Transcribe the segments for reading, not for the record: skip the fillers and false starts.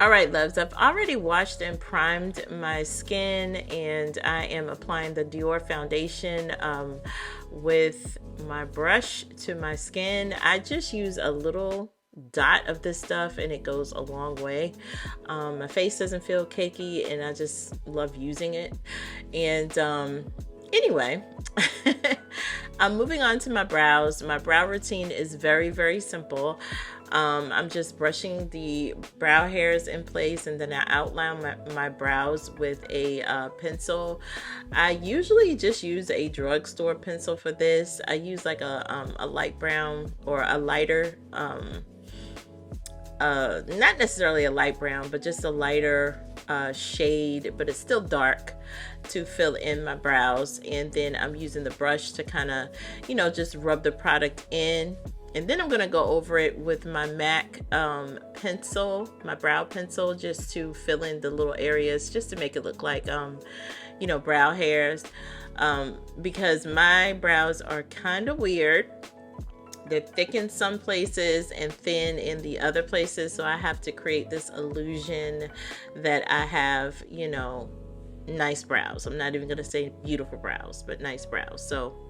All right, loves, I've already washed and primed my skin, and I am applying the Dior foundation with my brush to my skin. I just use a little dot of this stuff and it goes a long way. My face doesn't feel cakey and I just love using it. And anyway, I'm moving on to my brows. My brow routine is very simple. I'm just brushing the brow hairs in place, and then I outline my brows with a pencil. I usually just use a drugstore pencil for this. I use like a light brown or a lighter, not necessarily a light brown, but just a lighter shade, but it's still dark, to fill in my brows. And then I'm using the brush to kind of, just rub the product in. And then I'm going to go over it with my MAC pencil, my brow pencil, just to fill in the little areas, just to make it look like, brow hairs. Because my brows are kind of weird. They're thick in some places and thin in the other places. So I have to create this illusion that I have, nice brows. I'm not even going to say beautiful brows, but nice brows. So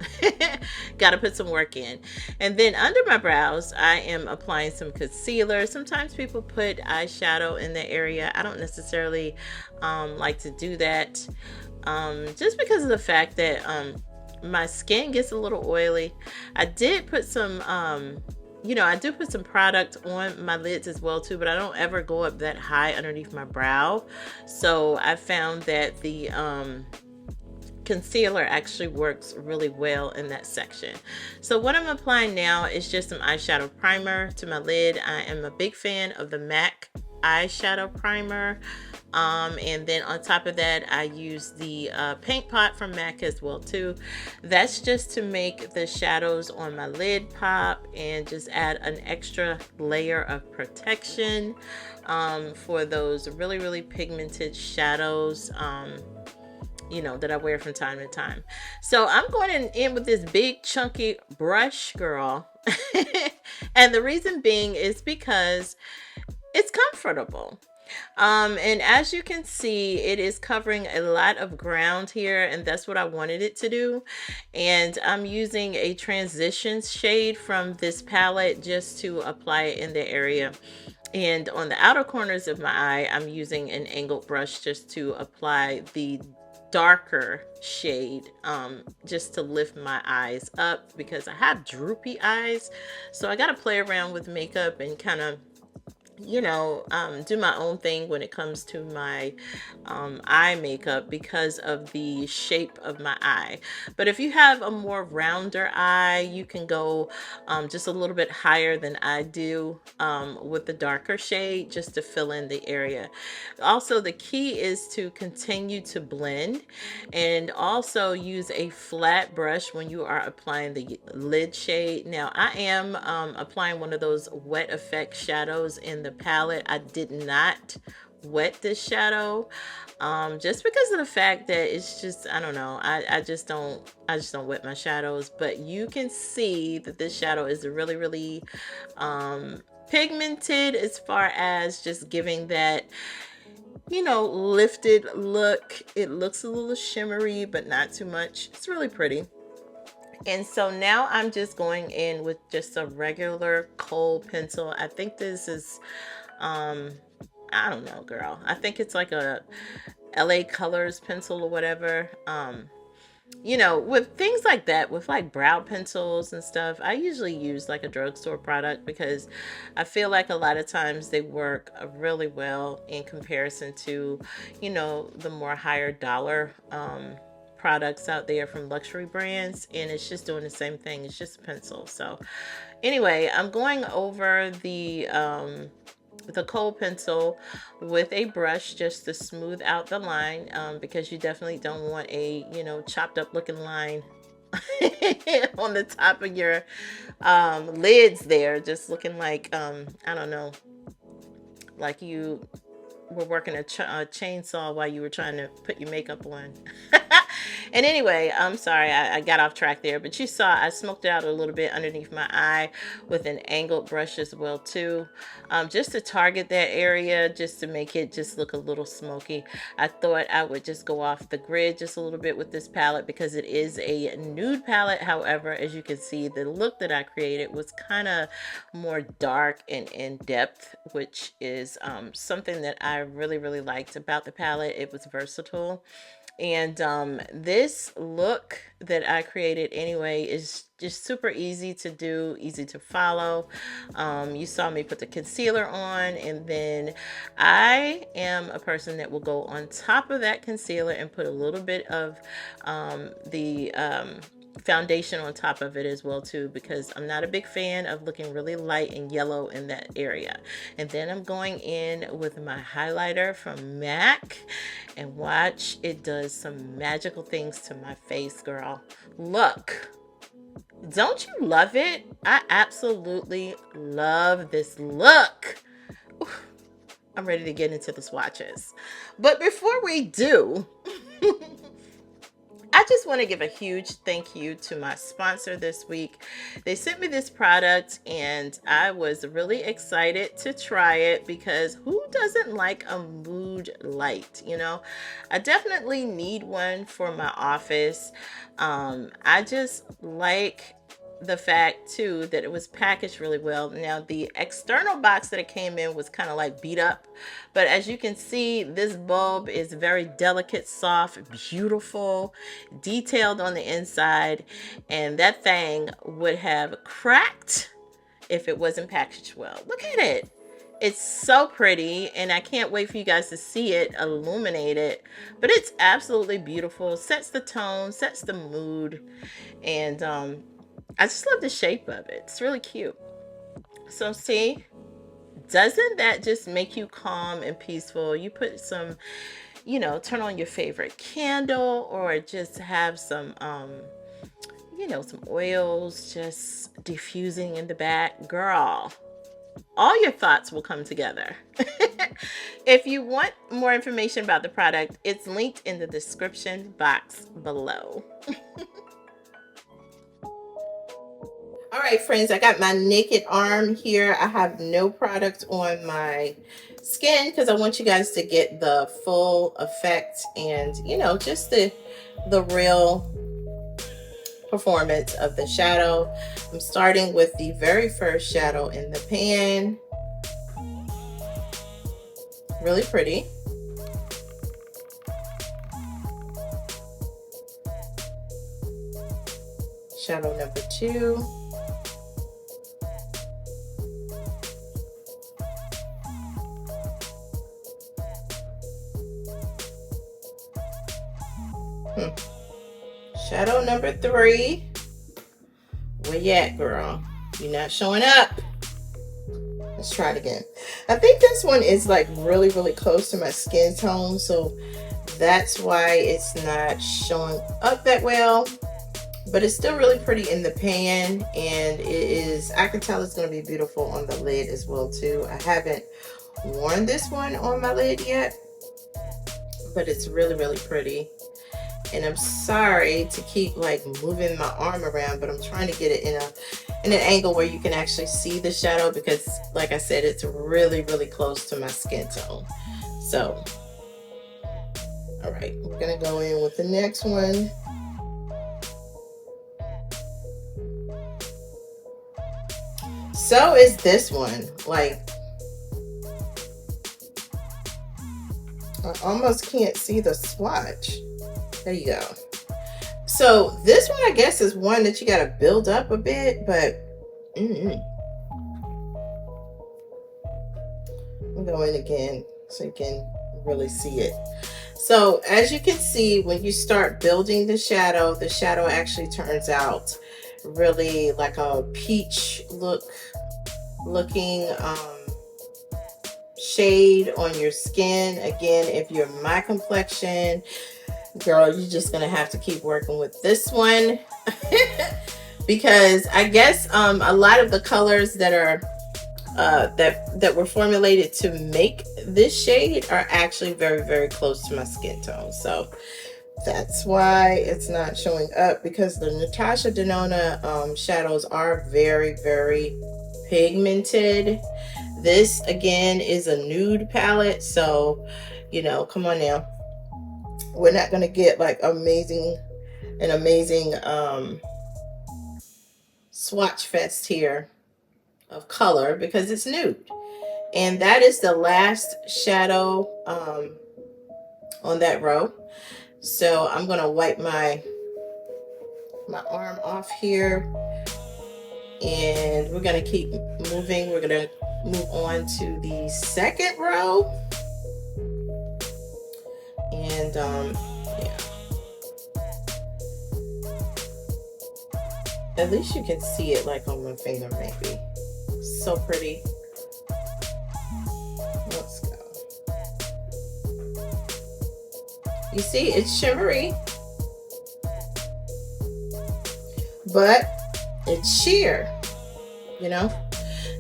got to put some work in. And then under my brows, I am applying some concealer. Sometimes people put eyeshadow in the area. I don't necessarily like to do that, just because of the fact that my skin gets a little oily. I did put some I do put some product on my lids as well too, but I don't ever go up that high underneath my brow. So I found that the concealer actually works really well in that section. So what I'm applying now is just some eyeshadow primer to my lid. I am a big fan of the MAC eyeshadow primer. And then on top of that, I use the paint pot from MAC as well too. That's just to make the shadows on my lid pop and just add an extra layer of protection for those really pigmented shadows that I wear from time to time. So I'm going in with this big chunky brush, girl. And the reason being is because it's comfortable. And as you can see, it is covering a lot of ground here, and that's what I wanted it to do. And I'm using a transition shade from this palette just to apply it in the area. And on the outer corners of my eye, I'm using an angled brush just to apply the darker shade, just to lift my eyes up, because I have droopy eyes. So I got to play around with makeup and kind of do my own thing when it comes to my eye makeup because of the shape of my eye. But if you have a more rounder eye, you can go just a little bit higher than I do with the darker shade, just to fill in the area. Also, the key is to continue to blend, and also use a flat brush when you are applying the lid shade. Now I am applying one of those wet effect shadows in the palette. I did not wet this shadow just because of the fact that it's just, I don't know, I just don't wet my shadows. But you can see that this shadow is really pigmented, as far as just giving that lifted look. It looks a little shimmery, but not too much. It's really pretty. And so now I'm just going in with just a regular kohl pencil. I think this is, I don't know, girl. I think it's like a LA Colors pencil or whatever. With things like that, with like brow pencils and stuff, I usually use like a drugstore product, because I feel like a lot of times they work really well in comparison to, the more higher dollar, products out there from luxury brands, and it's just doing the same thing. It's just a pencil. So anyway, I'm going over the kohl pencil with a brush just to smooth out the line, because you definitely don't want a chopped up looking line on the top of your lids there, just looking like I don't know, like you were working a chainsaw while you were trying to put your makeup on. And anyway, I'm sorry, I got off track there, but you saw I smoked it out a little bit underneath my eye with an angled brush as well too, just to target that area, just to make it just look a little smoky. I thought I would just go off the grid just a little bit with this palette because it is a nude palette. However, as you can see, the look that I created was kind of more dark and in depth, which is something that I really liked about the palette. It was versatile. And this look that I created anyway is just super easy to do, easy to follow. You saw me put the concealer on, and then I am a person that will go on top of that concealer and put a little bit of the foundation on top of it as well too, because I'm not a big fan of looking really light and yellow in that area. And then I'm going in with my highlighter from MAC, and watch, it does some magical things to my face, girl. Look, don't you love it? I absolutely love this look. I'm ready to get into the swatches, but before we do, I just want to give a huge thank you to my sponsor this week. They sent me this product and I was really excited to try it because who doesn't like a mood light? You know, I definitely need one for my office. I just like the fact too that it was packaged really well. Now the external box that it came in was kind of like beat up, but as you can see, this bulb is very delicate, soft, beautiful, detailed on the inside, and that thing would have cracked if it wasn't packaged well. Look at it. It's so pretty, and I can't wait for you guys to see it illuminated, but it's absolutely beautiful. Sets the tone, sets the mood, and I just love the shape of it. It's really cute. So see, doesn't that just make you calm and peaceful? You put some, you know, turn on your favorite candle, or just have some, you know, some oils just diffusing in the back. Girl, all your thoughts will come together. If you want more information about the product, it's linked in the description box below. All right, friends, I got my naked arm here. I have no product on my skin because I want you guys to get the full effect and, you know, just the real performance of the shadow. I'm starting with the very first shadow in the pan. Really pretty. Shadow number 2. Shadow number 3. Where you at, girl? You're not showing up. Let's try it again. I think this one is like really close to my skin tone, so that's why it's not showing up that well. But it's still really pretty in the pan, and it is, I can tell it's going to be beautiful on the lid as well too. I haven't worn this one on my lid yet, but it's really pretty. And I'm sorry to keep like moving my arm around, but I'm trying to get it in an angle where you can actually see the shadow, because like I said, it's really close to my skin tone. So, all right, we're gonna go in with the next one. So is this one. Like, I almost can't see the swatch. There you go. So this one, I guess, is one that you got to build up a bit, but I'll go in again so you can really see it. So as you can see, when you start building the shadow actually turns out really like a peach looking shade on your skin. Again, if you're my complexion, girl, you're just gonna have to keep working with this one because I guess a lot of the colors that are that were formulated to make this shade are actually very close to my skin tone. So That's why it's not showing up, because the Natasha Denona shadows are very, very pigmented. This again is a nude palette, so you know, come on now. We're not gonna get like an amazing swatch fest here of color because it's nude. And that is the last shadow on that row. So I'm gonna wipe my arm off here, and we're gonna keep moving. We're gonna move on to the second row, and yeah, at least you can see it like on my finger, maybe. So pretty. Let's go. You see, it's shimmery, but it's sheer, you know.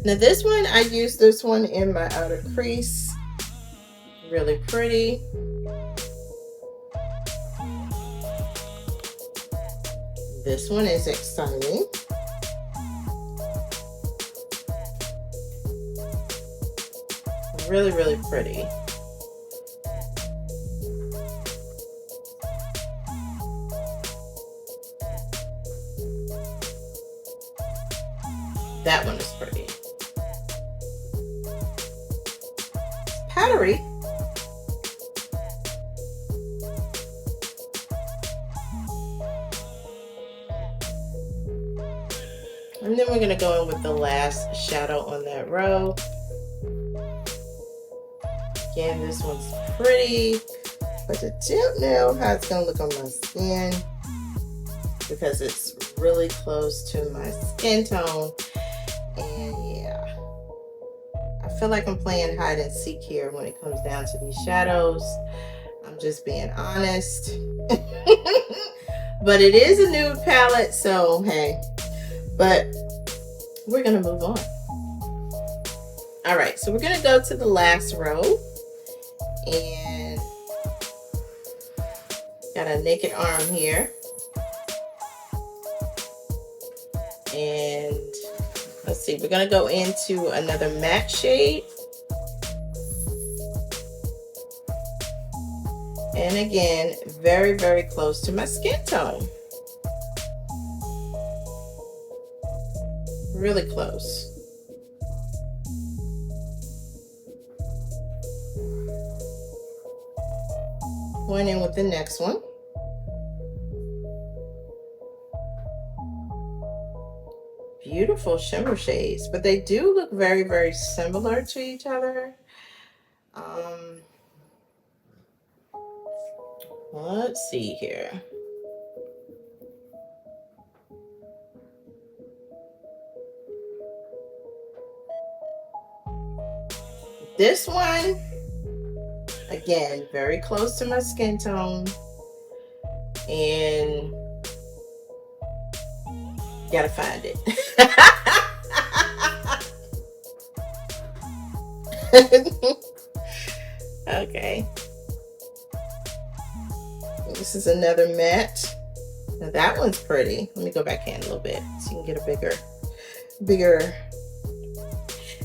Now this one, I use this one in my outer crease. Really pretty. This one is exciting. Really, really pretty. That one is pretty. Powdery. And then we're going to go in with the last shadow on that row. Again, this one's pretty, but I don't know how it's going to look on my skin because it's really close to my skin tone. And yeah, I feel like I'm playing hide and seek here when it comes down to these shadows. I'm just being honest. But it is a nude palette, so hey. But we're gonna move on. All right, so we're gonna go to the last row, and got a naked arm here. And let's see, we're gonna go into another matte shade. And again, very, very close to my skin tone. Really close. Going in with the next one. Beautiful shimmer shades, but they do look very, very similar to each other. Let's see here. This one, again, very close to my skin tone, and gotta find it. Okay. This is another matte. Now that one's pretty. Let me go back in a little bit so you can get a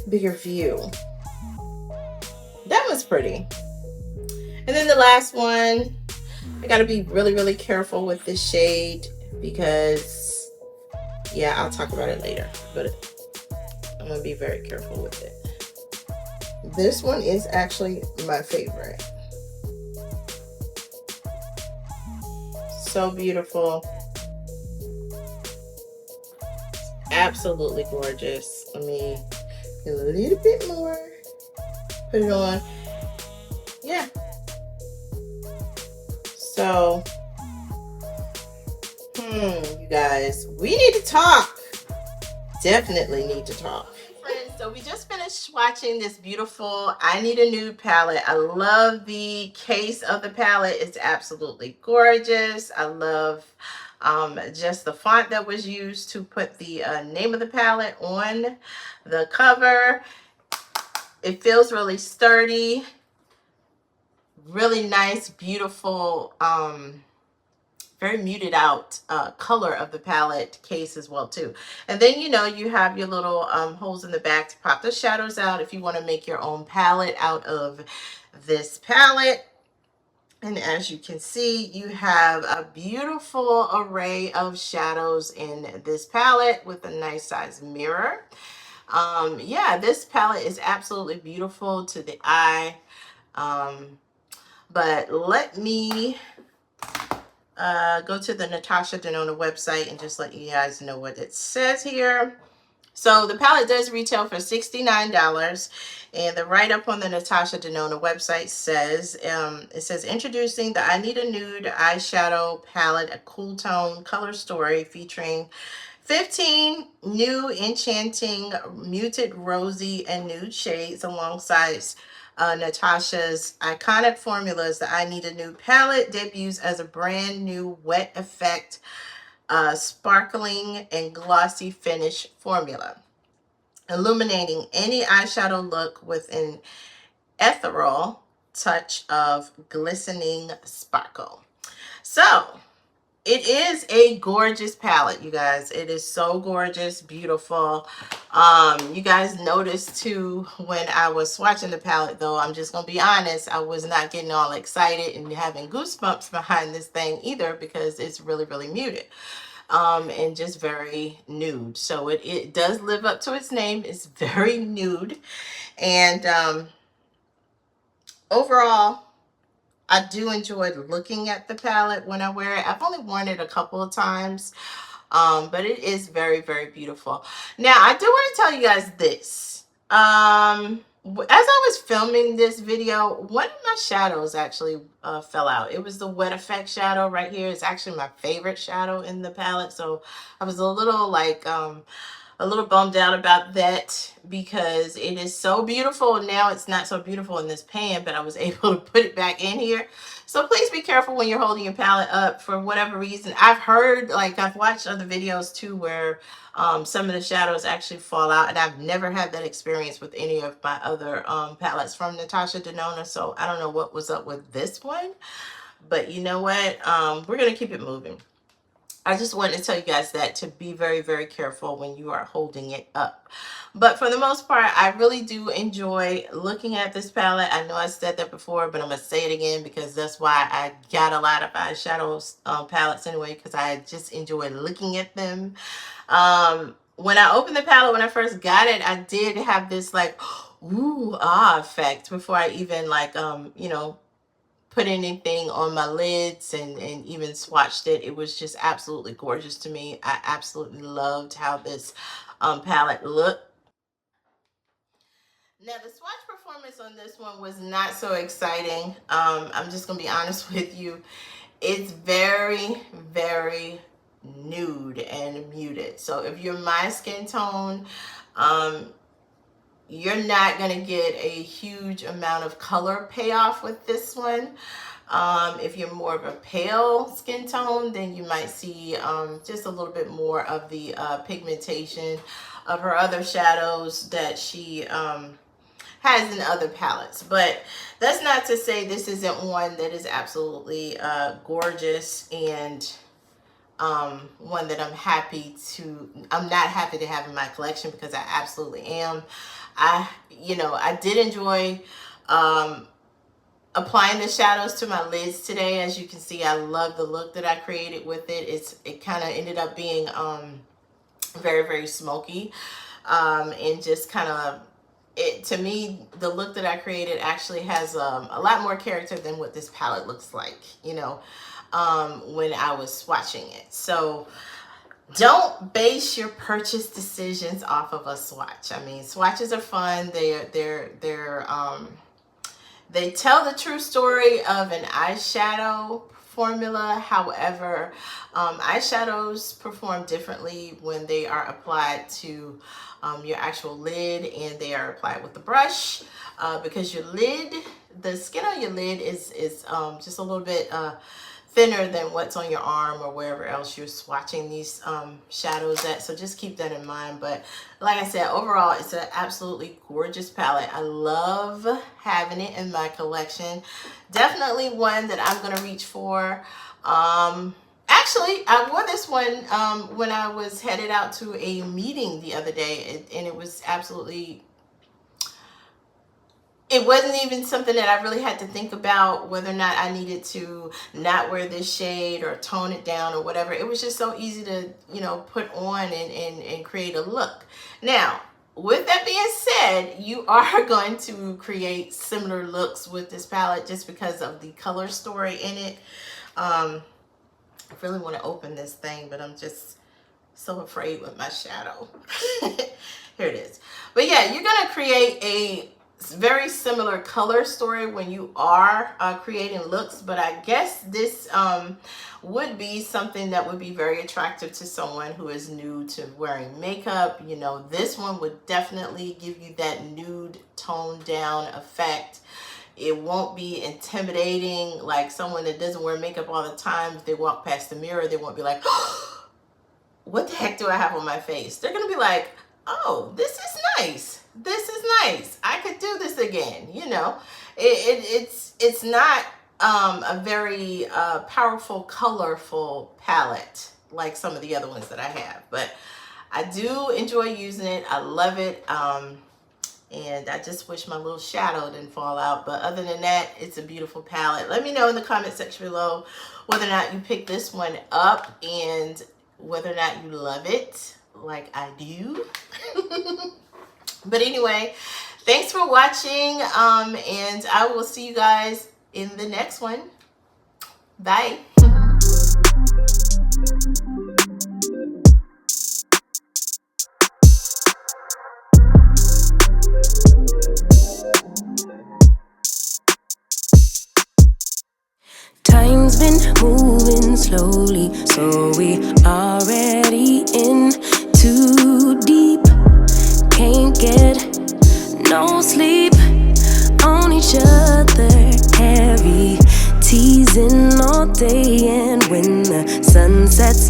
bigger view. That one's pretty. And then the last one, I gotta be really, really careful with this shade because, yeah, I'll talk about it later, but I'm gonna be very careful with it. This one is actually my favorite. So beautiful. Absolutely gorgeous. Let me get a little bit more. Put it on. Yeah. So, you guys, we need to talk. Definitely need to talk. Friends, so we just finished swatching this beautiful I Need a Nude palette. I love the case of the palette. It's absolutely gorgeous. I love just the font that was used to put the name of the palette on the cover. It feels really sturdy, really nice, beautiful very muted out color of the palette case as well too. And then, you know, you have your little holes in the back to pop the shadows out if you want to make your own palette out of this palette. And as you can see, you have a beautiful array of shadows in this palette with a nice size mirror. Yeah, this palette is absolutely beautiful to the eye. But let me go to the Natasha Denona website and just let you guys know what it says here. So the palette does retail for $69, and the write-up on the Natasha Denona website says, it says, introducing the I Need a Nude eyeshadow palette, a cool tone color story featuring 15 new enchanting muted rosy and nude shades alongside Natasha's iconic formulas. The I Need a Nude palette debuts as a brand new wet effect sparkling and glossy finish formula, illuminating any eyeshadow look with an ethereal touch of glistening sparkle. So it is a gorgeous palette, you guys. It is so gorgeous, beautiful. You guys noticed too when I was swatching the palette, though, I'm just gonna be honest, I was not getting all excited and having goosebumps behind this thing either, because it's really, really muted. And just very nude. So it does live up to its name. It's very nude. And overall, I do enjoy looking at the palette when I wear it. I've only worn it a couple of times, but it is very, very beautiful. Now, I do want to tell you guys this. As I was filming this video, one of my shadows actually fell out. It was the wet effect shadow right here. It's actually my favorite shadow in the palette. So I was a little like, a little bummed out about that, because it is so beautiful. Now it's not so beautiful in this pan, but I was able to put it back in here. So please be careful when you're holding your palette up for whatever reason. I've heard, like, I've watched other videos too where some of the shadows actually fall out, and I've never had that experience with any of my other palettes from Natasha Denona. So I don't know what was up with this one, but you know what? We're going to keep it moving. I just wanted to tell you guys that, to be very, very careful when you are holding it up. But for the most part, I really do enjoy looking at this palette. I know I said that before, but I'm going to say it again, because that's why I got a lot of eyeshadow palettes anyway, because I just enjoy looking at them. When I opened the palette, when I first got it, I did have this like, ooh, ah effect before I even like, you know, put anything on my lids and even swatched it. It was just absolutely gorgeous to me. I absolutely loved how this palette looked. Now, the swatch performance on this one was not so exciting. I'm just gonna be honest with you. It's very, very nude and muted. So if you're my skin tone, you're not going to get a huge amount of color payoff with this one. If you're more of a pale skin tone, then you might see just a little bit more of the pigmentation of her other shadows that she has in other palettes. But that's not to say this isn't one that is absolutely gorgeous, and one that I'm not happy to have in my collection, because I absolutely am. I did enjoy applying the shadows to my lids today. As you can see, I love the look that I created with it. It kind of ended up being very, very smoky, and just kind of, to me, the look that I created actually has a lot more character than what this palette looks like, you know, when I was swatching it. So don't base your purchase decisions off of a swatch. I mean, swatches are fun. They tell the true story of an eyeshadow formula. However, eyeshadows perform differently when they are applied to your actual lid, and they are applied with the brush, because your lid, the skin on your lid is just a little bit thinner than what's on your arm or wherever else you're swatching these shadows at. So just keep that in mind. But like I said, overall, it's an absolutely gorgeous palette. I love having it in my collection. Definitely one that I'm going to reach for. Actually, Actually, I wore this one when I was headed out to a meeting the other day, and it was absolutely, it wasn't even something that I really had to think about whether or not I needed to not wear this shade or tone it down or whatever. It was just so easy to, you know, put on and create a look. Now, with that being said, you are going to create similar looks with this palette just because of the color story in it. I really want to open this thing, but I'm just so afraid with my shadow. Here it is. But yeah, you're going to create a very similar color story when you are creating looks, but I guess this would be something that would be very attractive to someone who is new to wearing makeup. You know, this one would definitely give you that nude toned down effect. It won't be intimidating like someone that doesn't wear makeup all the time. If they walk past the mirror, they won't be like, oh, what the heck do I have on my face? They're gonna be like, oh, this is nice. This is nice. I could do this again. You know, it's not a very powerful, colorful palette like some of the other ones that I have, but I do enjoy using it. I love it. And I just wish my little shadow didn't fall out. But other than that, it's a beautiful palette. Let me know in the comment section below whether or not you picked this one up and whether or not you love it like I do. But anyway, thanks for watching. And I will see you guys in the next one. Bye. Time's been moving slowly, so we already in too deep. Can't get no sleep on each other, heavy teasing all day, and when the sun sets